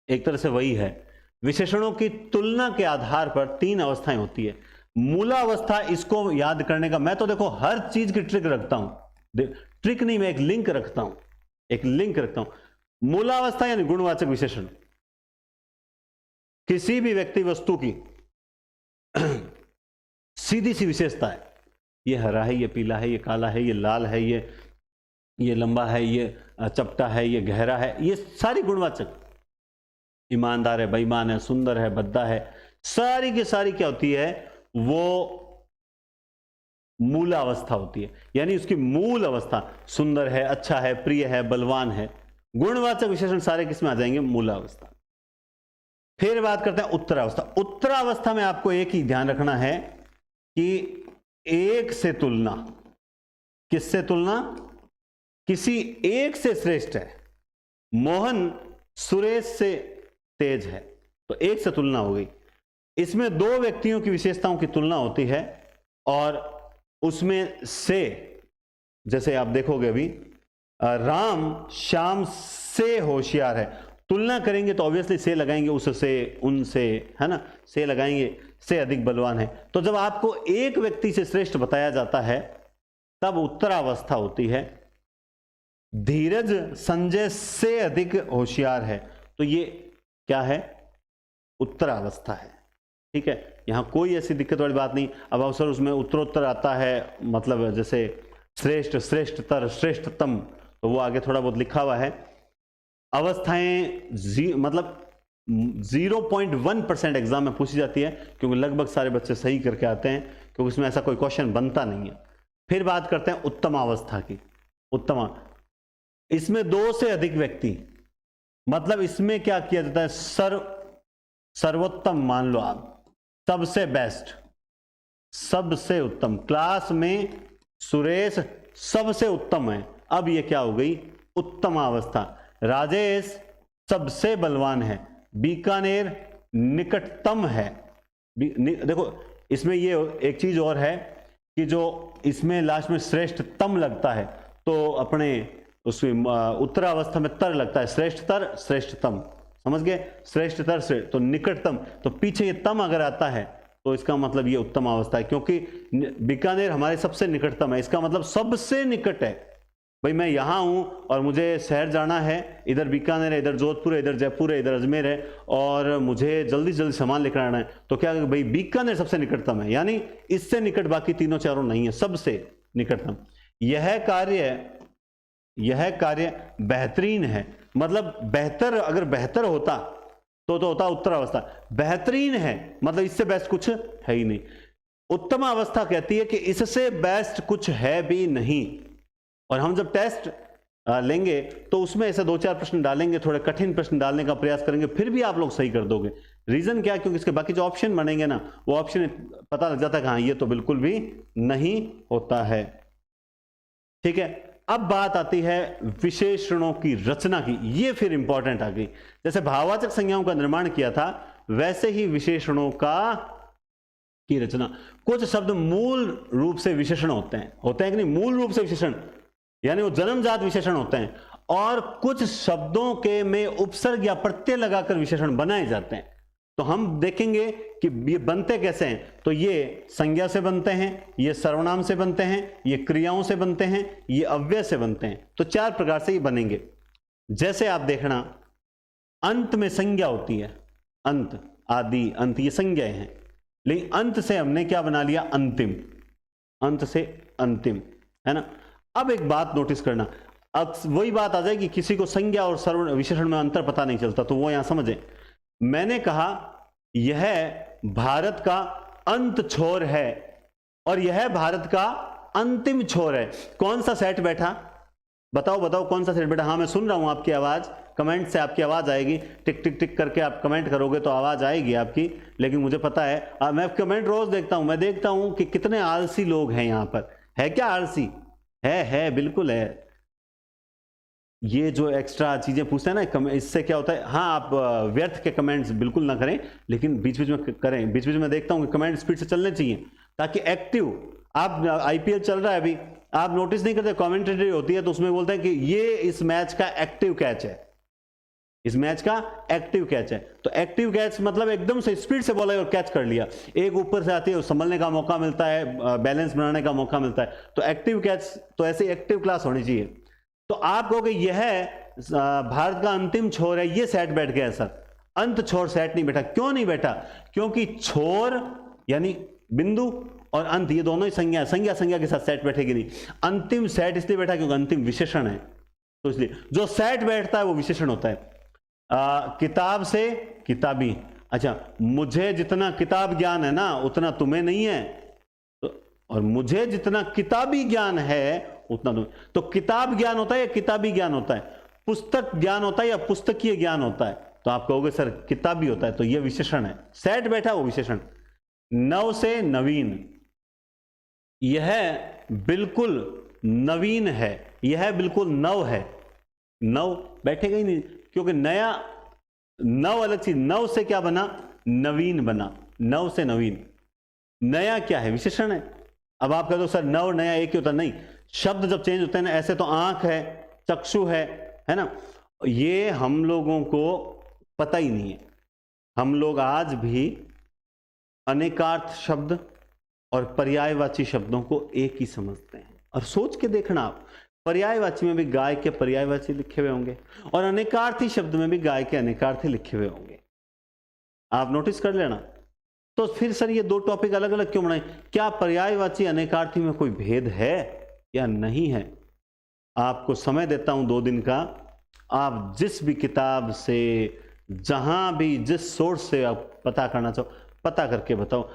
एक तरह से वही है। विशेषणों की तुलना के आधार पर 3 अवस्थाएं होती है। मूलावस्था, इसको याद करने का मैं तो देखो हर चीज की ट्रिक रखता हूं, ट्रिक नहीं, मैं एक लिंक रखता हूं, एक लिंक रखता हूं। मूलावस्था यानी गुणवाचक विशेषण, किसी भी व्यक्ति वस्तु की सीधी सी विशेषता है, ये हरा है, ये पीला है, ये काला है, ये लाल है, ये लंबा है, ये चपटा है, ये गहरा है, ये सारी गुणवाचक, ईमानदार है, बेईमान है, सुंदर है, भद्दा है, सारी की सारी क्या होती है, वो मूलावस्था होती है। यानी उसकी मूल अवस्था सुंदर है, अच्छा है, प्रिय है, बलवान है, गुणवाचक विशेषण सारे किसमें आ जाएंगे, मूलावस्था। फिर बात करते हैं उत्तरावस्था। उत्तरावस्था में आपको एक ही ध्यान रखना है कि एक से तुलना, किससे तुलना, किसी एक से श्रेष्ठ है। मोहन सुरेश से तेज है, तो एक से तुलना हो गई। इसमें दो व्यक्तियों की विशेषताओं की तुलना होती है और उसमें से, जैसे आप देखोगे अभी, राम श्याम से होशियार है, तुलना करेंगे तो ऑब्वियसली से लगाएंगे, उससे, उनसे, है ना, से लगाएंगे, से अधिक बलवान है। तो जब आपको एक व्यक्ति से श्रेष्ठ बताया जाता है तब उत्तरावस्था होती है। धीरज संजय से अधिक होशियार है, तो ये क्या है, उत्तरावस्था है। ठीक है, यहां कोई ऐसी दिक्कत वाली बात नहीं। अब अवसर उसमें उत्तरोत्तर आता है, मतलब जैसे श्रेष्ठ, श्रेष्ठतर, श्रेष्ठतम, तो वो आगे थोड़ा बहुत लिखा हुआ है। अवस्थाएं मतलब 0.1% एग्जाम में पूछी जाती है, क्योंकि लगभग सारे बच्चे सही करके आते हैं, क्योंकि इसमें ऐसा कोई क्वेश्चन बनता नहीं है। फिर बात करते हैं उत्तमावस्था की। उत्तमा, इसमें दो से अधिक व्यक्ति, मतलब इसमें क्या किया जाता है, सर्वोत्तम मान लो आप, सबसे बेस्ट, सबसे उत्तम। क्लास में सुरेश सबसे उत्तम है, अब ये क्या हो गई, उत्तमावस्था। राजेश सबसे बलवान है, बीकानेर निकटतम है। देखो इसमें ये एक चीज और है कि जो इसमें लास्ट में श्रेष्ठतम लगता है, तो अपने उसमें उत्तरावस्था में तर लगता है, श्रेष्ठतर, श्रेष्ठतम, समझ गए, श्रेष्ठतर से, तो निकटतम, तो पीछे ये तम अगर आता है तो इसका मतलब ये उत्तम अवस्था है, क्योंकि बीकानेर हमारे सबसे निकटतम है, इसका मतलब सबसे निकट है। भाई मैं यहां हूं और मुझे शहर जाना है, इधर बीकानेर है, इधर जोधपुर है, इधर जयपुर है, इधर अजमेर है, और मुझे जल्दी से जल्दी सामान लेकर आना है, तो क्या भाई बीकानेर सबसे निकटतम है, यानी इससे निकट बाकी तीनों चारों नहीं है, सबसे निकटतम। यह कार्य बेहतरीन है, मतलब बेहतर, अगर बेहतर होता तो होता उत्तरावस्था। बेहतरीन है मतलब इससे बेस्ट कुछ है ही नहीं। उत्तम अवस्था कहती है कि इससे बेस्ट कुछ है भी नहीं। और हम जब टेस्ट लेंगे तो उसमें ऐसे 2-4 प्रश्न डालेंगे, थोड़े कठिन प्रश्न डालने का प्रयास करेंगे, फिर भी आप लोग सही कर दोगे। रीजन क्या, क्योंकि इसके बाकी जो ऑप्शन बनेंगे ना, वो ऑप्शन पता लग जाता है कि हाँ ये तो बिल्कुल भी नहीं होता है। ठीक है, अब बात आती है विशेषणों की रचना की। ये फिर इंपॉर्टेंट आ गई। जैसे भाववाचक संज्ञाओं का निर्माण किया था, वैसे ही विशेषणों की रचना। कुछ शब्द मूल रूप से विशेषण होते हैं कि नहीं, मूल रूप से विशेषण, यानी वो जन्मजात विशेषण होते हैं, और कुछ शब्दों के में उपसर्ग या प्रत्यय लगाकर विशेषण बनाए जाते हैं। तो हम देखेंगे कि ये बनते कैसे हैं। तो ये संज्ञा से बनते हैं, ये सर्वनाम से बनते हैं, ये क्रियाओं से बनते हैं, ये अव्यय से बनते हैं। तो 4 प्रकार से ये बनेंगे। जैसे आप देखना, अंत में संज्ञा होती है, अंत, आदि, अंत, ये संज्ञाएं हैं। लेकिन अंत से हमने क्या बना लिया, अंतिम, अंत से अंतिम, है ना। अब एक बात नोटिस करना, वही बात आ जाएगी, किसी को संज्ञा और सर्व विशेषण में अंतर पता नहीं चलता, तो वो यहां समझे। मैंने कहा यह भारत का अंत छोर है और यह भारत का अंतिम छोर है। कौन सा सेट बैठा, बताओ कौन सा सेट बैठा। हाँ मैं सुन रहा हूं आपकी आवाज, कमेंट से आपकी आवाज आएगी, टिक टिक टिक करके आप कमेंट करोगे तो आवाज आएगी आपकी। लेकिन मुझे पता है, मैं कमेंट रोज देखता हूं, मैं देखता हूं कि कितने आलसी लोग हैं यहां पर। है क्या आलसी? है, बिल्कुल है। ये जो एक्स्ट्रा चीजें पूछते हैं ना, इससे क्या होता है, हाँ आप व्यर्थ के कमेंट्स बिल्कुल ना करें, लेकिन बीच बीच में करें। बीच बीच में देखता हूं कि कमेंट स्पीड से चलने चाहिए, ताकि एक्टिव, आप आईपीएल चल रहा है अभी, आप नोटिस नहीं करते, कमेंटेटरी होती है तो उसमें बोलते हैं कि ये इस मैच का एक्टिव कैच है, इस मैच का एक्टिव कैच है। तो एक्टिव कैच मतलब एकदम से स्पीड से बोला और कैच कर लिया, एक ऊपर से आती है, संभलने का मौका मिलता है, बैलेंस बनाने का मौका मिलता है। तो एक्टिव कैच, तो ऐसे एक्टिव क्लास होनी चाहिए। तो आप कहोगे यह भारत का अंतिम छोर है, ये सेट बैठ गया सर। अंत छोर सेट नहीं बैठा। क्यों नहीं बैठा? क्योंकि छोर यानी बिंदु और अंत, ये दोनों ही संज्ञा के साथ सेट बैठेगी नहीं। अंतिम सेट इसलिए बैठा क्योंकि अंतिम विशेषण है, तो इसलिए जो सेट बैठता है वो विशेषण होता है। किताब से किताबी। अच्छा, मुझे जितना किताब ज्ञान है ना उतना तुम्हें नहीं है, तो और मुझे जितना किताबी ज्ञान है उतना तुम्हें। तो किताब ज्ञान होता है या किताबी ज्ञान होता है, पुस्तक ज्ञान होता है या पुस्तकीय ज्ञान होता है? तो आप कहोगे सर किताबी होता है, तो यह विशेषण है, सेट बैठा वो विशेषण। नव से नवीन, यह बिल्कुल नवीन है, यह बिल्कुल नव है। नव बैठेगा ही नहीं, क्योंकि नया, नव अलग चीज, नव से क्या बना, नवीन बना, नव से नवीन। नया क्या है, विशेषण है। अब आप कह दो सर नव नया एक ही होता, नहीं, शब्द जब चेंज होते हैं ना, ऐसे तो आंख है, चक्षु है ना, ये हम लोगों को पता ही नहीं है। हम लोग आज भी अनेकार्थ शब्द और पर्यायवाची शब्दों को एक ही समझते हैं। और सोच के देखना आप, पर्यायवाची में भी गाय के पर्यायवाची लिखे हुए होंगे और अनेकार्थी शब्द में भी गाय के अनेकार्थी लिखे हुए होंगे, आप नोटिस कर लेना। तो फिर सर ये दो टॉपिक अलग अलग क्यों बनाए? क्या पर्यायवाची अनेकार्थी में कोई भेद है या नहीं है? आपको समय देता हूं 2 दिन का, आप जिस भी किताब से, जहां भी, जिस सोर्स से आप पता करना चाहो, पता करके बताओ।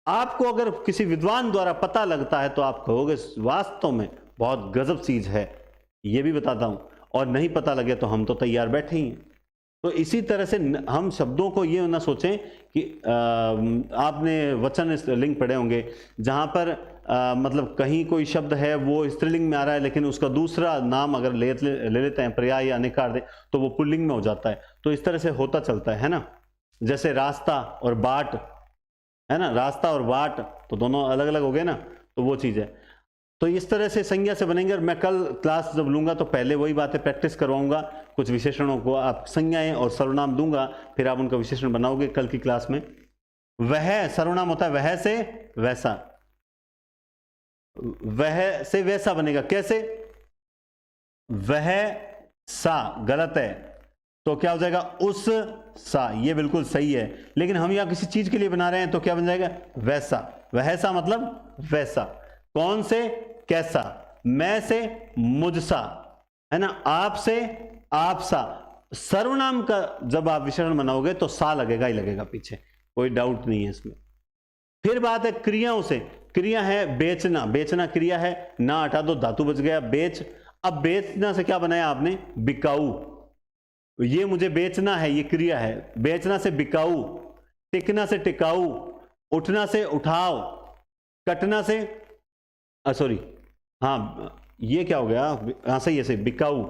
आपको अगर किसी विद्वान द्वारा पता लगता है तो आप कहोगे वास्तव में बहुत गजब चीज है, ये भी बताता हूं। और नहीं पता लगे तो हम तो तैयार बैठे ही हैं। तो इसी तरह से हम शब्दों को ये ना सोचें कि आपने वचन लिंग पढ़े होंगे जहां पर मतलब कहीं कोई शब्द है वो स्त्रीलिंग में आ रहा है, लेकिन उसका दूसरा नाम अगर ले लेते हैं, पर्याय या अनेकार्थ, तो वो पुल्लिंग में हो जाता है। तो इस तरह से होता चलता है ना। जैसे रास्ता और बाट है ना, रास्ता और बाट तो दोनों अलग अलग हो गए ना, तो वो चीज है। तो इस तरह से संज्ञा से बनेंगे। और मैं कल क्लास जब लूंगा तो पहले वही बातें प्रैक्टिस करवाऊंगा, कुछ विशेषणों को आप संज्ञाएं और सर्वनाम दूंगा, फिर आप उनका विशेषण बनाओगे कल की क्लास में। वह सर्वनाम होता है वह से वैसा, वह से वैसा बनेगा, कैसे? वह सा गलत है, तो क्या हो जाएगा, उस सा, ये बिल्कुल सही है। लेकिन हम यहां किसी चीज के लिए बना रहे हैं तो क्या बन जाएगा, वैसा। वैसा मतलब वैसा, कौन से, कैसा, मैं से मुझसा, है ना, आप से आपसा। सर्वनाम का जब आप विशेषण बनाओगे तो सा लगेगा ही लगेगा पीछे, कोई डाउट नहीं है इसमें। फिर बात है क्रियाओं से। क्रिया है बेचना, बेचना क्रिया है, ना हटा दो धातु बच गया बेच। अब बेचना से क्या बनाया आपने, बिकाऊ। ये मुझे बेचना है, ये क्रिया है। बेचना से बिकाऊ, टिकना से टिकाऊ, उठना से उठाओ, कटना से सॉरी हाँ ये क्या हो गया, हाँ सही है, सही, बिकाऊ,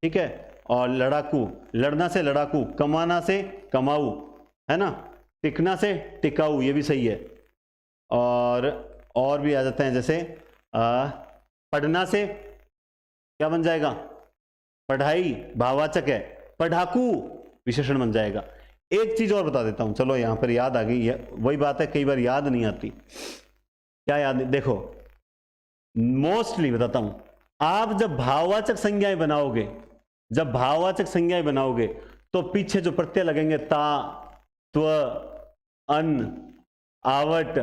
ठीक है। और लड़ाकू, लड़ना से लड़ाकू, कमाना से कमाऊ, है ना, टिकना से टिकाऊ, ये भी सही है। और भी आ जाते हैं, जैसे पढ़ना से क्या बन जाएगा, पढ़ाई, भाववाचक है। पढ़ाकू विशेषण बन जाएगा। एक चीज और बता देता हूं, चलो यहां पर याद आ गई, वही बात है कई बार याद नहीं आती। क्या याद नहीं, देखो मोस्टली बताता हूं, आप जब भाववाचक संज्ञाएं बनाओगे, जब भाववाचक संज्ञाएं बनाओगे तो पीछे जो प्रत्यय लगेंगे, ता, त्व, अन, आवट,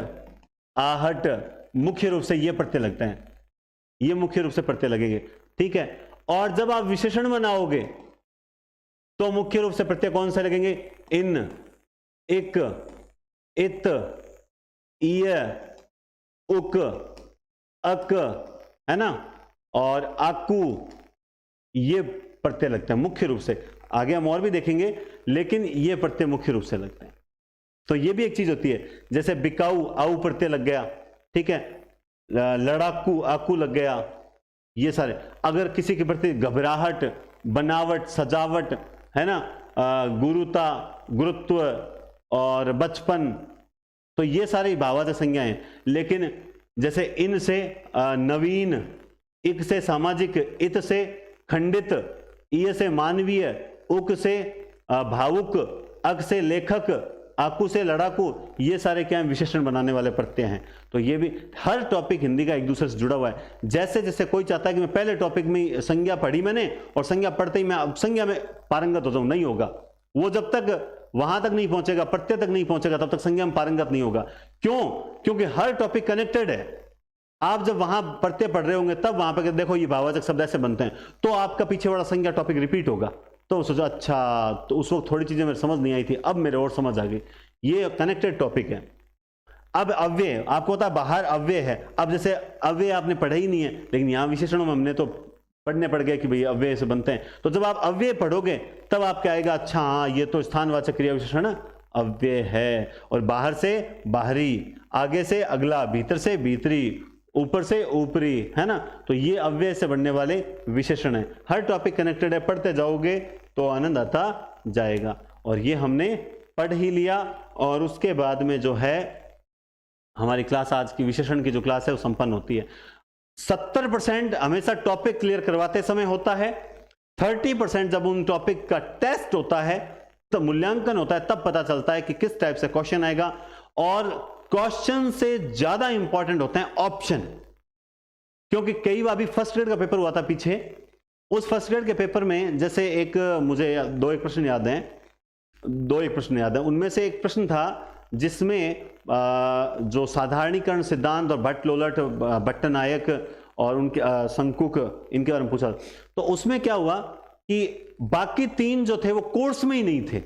आहट, मुख्य रूप से ये प्रत्यय लगते हैं, ये मुख्य रूप से प्रत्यय लगेंगे, ठीक है। और जब आप विशेषण बनाओगे तो मुख्य रूप से प्रत्यय कौन से लगेंगे, इन, इक, इत, इय, उक, अक, है ना, और आकू, ये प्रत्यय लगते हैं मुख्य रूप से। आगे हम और भी देखेंगे, लेकिन ये प्रत्यय मुख्य रूप से लगते हैं। तो ये भी एक चीज होती है, जैसे बिकाऊ, आऊ प्रत्यय लग गया, ठीक है, लड़ाकू, आकू लग गया, ये सारे। अगर किसी के प्रति घबराहट, बनावट, सजावट, है ना, गुरुता, गुरुत्व और बचपन, तो ये सारी भाववाचक संज्ञाएं हैं। लेकिन जैसे इन से नवीन, इक से सामाजिक, इत से खंडित, इय से मानवीय, उक से भावुक, अक से लेखक, आकू से लड़ाकू, ये सारे क्या है, विशेषण बनाने वाले प्रत्यय हैं। तो ये भी हर टॉपिक हिंदी का एक दूसरे से जुड़ा हुआ है। जैसे जैसे कोई चाहता है कि मैं पहले टॉपिक में संज्ञा पढ़ी मैंने और संज्ञा पढ़ते ही मैं अब संज्ञा में पारंगत हो जाऊं, नहीं होगा। वो जब तक वहां तक नहीं पहुंचेगा, प्रत्यय तक नहीं पहुंचेगा, तब तक संज्ञा में पारंगत नहीं होगा। क्यों? क्योंकि हर टॉपिक कनेक्टेड है। आप जब वहां प्रत्यय पढ़ रहे होंगे तब वहां पर देखो ये भाववाचक शब्द ऐसे बनते हैं, तो आपका पीछे वाला संज्ञा टॉपिक रिपीट होगा। तो सोचा अच्छा, तो उस वक्त थोड़ी चीजें मेरे समझ नहीं आई थी, अब मेरे और समझ आ गई। ये कनेक्टेड टॉपिक है। अब अव्यय, आपको पता है बाहर अव्यय है, अब जैसे अव्यय आपने पढ़ा ही नहीं है, लेकिन यहाँ विशेषणों में हमने तो पढ़ने पड़ गए कि भाई अव्यय से बनते हैं। तो जब आप अव्यय पढ़ोगे तब आपको आएगा अच्छा हाँ ये तो स्थानवाचक क्रिया विशेषण अव्यय है, और बाहर से बाहरी, आगे से अगला, भीतर से भीतरी, ऊपर से ऊपरी, है ना। तो ये अव्यय से बनने वाले विशेषण है। हर टॉपिक कनेक्टेड है, पढ़ते जाओगे तो आनंद आता जाएगा। और ये हमने पढ़ ही लिया, और उसके बाद में जो है हमारी क्लास, आज की विशेषण की जो क्लास है वो संपन्न होती है। 70% हमेशा टॉपिक क्लियर करवाते समय होता है, 30% जब उन टॉपिक का टेस्ट होता है, तब मूल्यांकन होता है, तब पता चलता है कि किस टाइप से क्वेश्चन आएगा। और क्वेश्चन से ज्यादा इंपॉर्टेंट होते हैं ऑप्शन, क्योंकि कई बार भी फर्स्ट ग्रेड का पेपर हुआ था पीछे, उस फर्स्ट ग्रेड के पेपर में जैसे एक मुझे दो एक प्रश्न याद हैं, उनमें से एक प्रश्न था जिसमें जो साधारणीकरण सिद्धांत और भट्ट लोलट भट्टनायक और उनके संकुक, इनके बारे में पूछा। तो उसमें क्या हुआ कि बाकी तीन जो थे वो कोर्स में ही नहीं थे,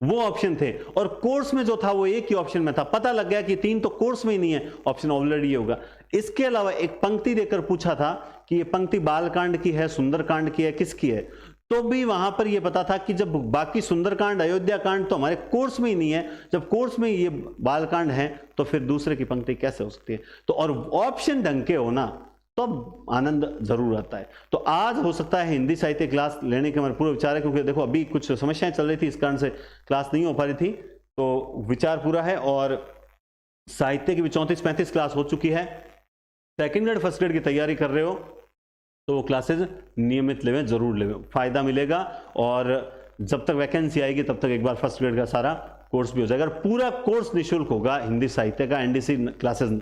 वो ऑप्शन थे, और कोर्स में जो था वो एक ही ऑप्शन में था। पता लग गया कि तीन तो कोर्स में ही नहीं है, ऑप्शन ऑलरेडी होगा। इसके अलावा एक पंक्ति देकर पूछा था कि ये पंक्ति बालकांड की है, सुंदरकांड की है, किसकी है, तो भी वहां पर ये पता था कि जब बाकी सुंदरकांड, अयोध्या कांड तो हमारे कोर्स में ही नहीं है, जब कोर्स में ये बालकांड है तो फिर दूसरे की पंक्ति कैसे हो सकती है। तो और ऑप्शन ढंग के होना तो आनंद जरूर आता है। तो आज हो सकता है हिंदी साहित्य क्लास लेने के हमारे पूरा विचार है, क्योंकि देखो अभी कुछ समस्याएं चल रही थी, इस कारण से क्लास नहीं हो पा रही थी, तो विचार पूरा है। और साहित्य की भी 34-35 क्लास हो चुकी है। सेकेंड ग्रेड फर्स्ट ग्रेड की तैयारी कर रहे हो तो वो क्लासेज नियमित लेवें, जरूर लेवें, फायदा मिलेगा। और जब तक वैकेंसी आएगी तब तक एक बार फर्स्ट ग्रेड का सारा कोर्स भी हो जाएगा। पूरा कोर्स निःशुल्क होगा हिंदी साहित्य का। एनडीसी क्लासेज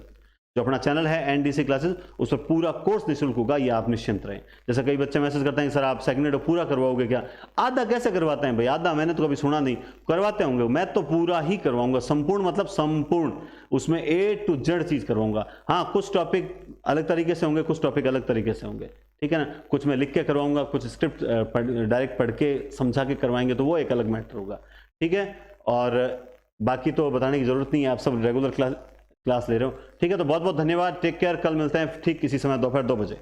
जो अपना चैनल है एनडीसी क्लासेस, उस पर पूरा कोर्स निःशुल्क होगा, ये आप निश्चिंत रहें। जैसे कई बच्चे मैसेज करते हैं सर आप सेकंड ग्रेड पूरा करवाओगे क्या? आधा कैसे करवाते हैं भाई, आधा मैंने तो कभी सुना नहीं। करवाते होंगे, मैं तो पूरा ही करवाऊंगा, संपूर्ण मतलब संपूर्ण, उसमें A to Z चीज करवाऊंगा। हाँ कुछ टॉपिक अलग तरीके से होंगे, कुछ टॉपिक अलग तरीके से होंगे, ठीक है ना। कुछ मैं लिख के करवाऊंगा, कुछ स्क्रिप्ट डायरेक्ट पढ़ के समझा के करवाएंगे, तो वो एक अलग मैटर होगा, ठीक है। और बाकी तो बताने की जरूरत नहीं है, आप सब रेगुलर क्लास ले रहे हो, ठीक है। तो बहुत बहुत धन्यवाद, टेक केयर, कल मिलते हैं ठीक किसी समय दोपहर 2 बजे।